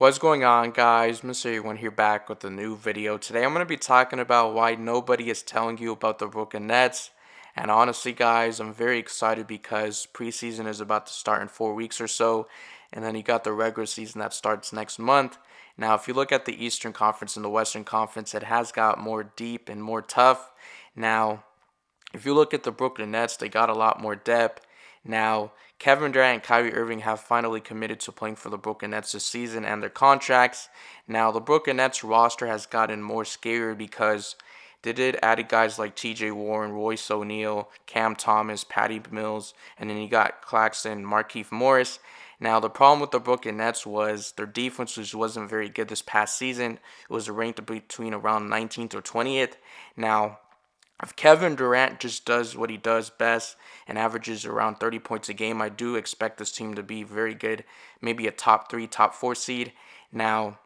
What's going on, guys? Mr. Everyone here back with a new video. Today I'm going to be talking about why nobody is telling you about the Brooklyn Nets. And honestly, guys, I'm very excited because preseason is about to start in 4 weeks or so. And then you got the regular season that starts next month. Now, if you look at the Eastern Conference and the Western Conference, it has got more deep and more tough. Now, if you look at the Brooklyn Nets, they got a lot more depth. Now, Kevin Durant and Kyrie Irving have finally committed to playing for the Brooklyn Nets this season and their contracts. Now, the Brooklyn Nets roster has gotten more scary because they did add guys like TJ Warren, Royce O'Neal, Cam Thomas, Patty Mills, and then you got Claxton, Markieff Morris. Now, the problem with the Brooklyn Nets was their defense wasn't very good this past season. It was ranked between around 19th or 20th. Now, if Kevin Durant just does what he does best and averages around 30 points a game, I do expect this team to be very good, maybe a top 3, top 4 seed. Now,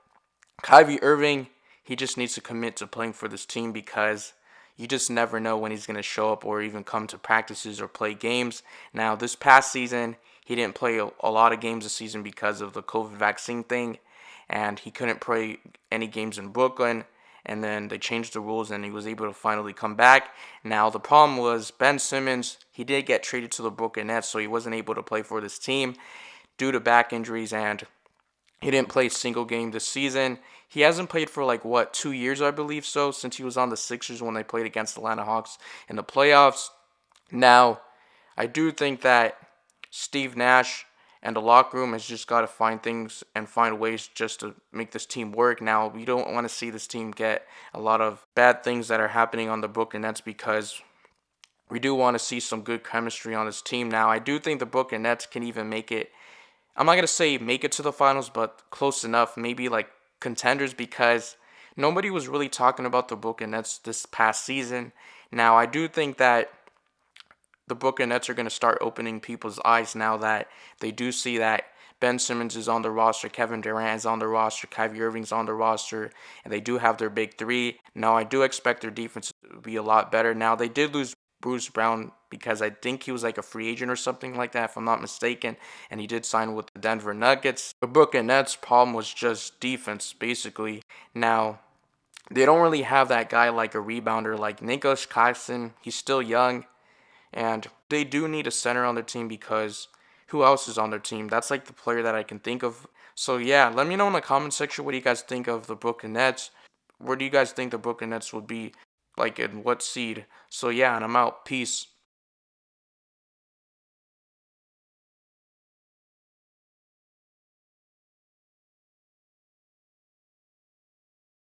Kyrie Irving, he just needs to commit to playing for this team because you just never know when he's going to show up or even come to practices or play games. Now, this past season, he didn't play a lot of games this season because of the COVID vaccine thing, and he couldn't play any games in Brooklyn. And then they changed the rules and he was able to finally come back. Now, the problem was Ben Simmons, he did get traded to the Brooklyn Nets, so he wasn't able to play for this team due to back injuries, and he didn't play a single game this season. He hasn't played for 2 years, I believe so, since he was on the Sixers when they played against the Atlanta Hawks in the playoffs. Now, I do think that Steve Nash and the locker room has just got to find things and find ways just to make this team work. Now, we don't want to see this team get a lot of bad things that are happening on the Brooklyn Nets because we do want to see some good chemistry on this team. Now, I do think the Brooklyn Nets can even make it. I'm not going to say make it to the finals, but close enough. Maybe like contenders because nobody was really talking about the Brooklyn Nets this past season. Now, I do think that the Brooklyn Nets are going to start opening people's eyes now that they do see that Ben Simmons is on the roster, Kevin Durant is on the roster, Kyrie Irving's on the roster, and they do have their big three. Now, I do expect their defense to be a lot better. Now, they did lose Bruce Brown because I think he was like a free agent or something like that, if I'm not mistaken, and he did sign with the Denver Nuggets. The Brooklyn Nets' problem was just defense, basically. Now, they don't really have that guy like a rebounder like Nicholas Claxton. He's still young. And they do need a center on their team because who else is on their team? That's like the player that I can think of. So yeah, let me know in the comment section what do you guys think of the Brooklyn Nets. Where do you guys think the Brooklyn Nets would be? Like in what seed? So yeah, and I'm out. Peace.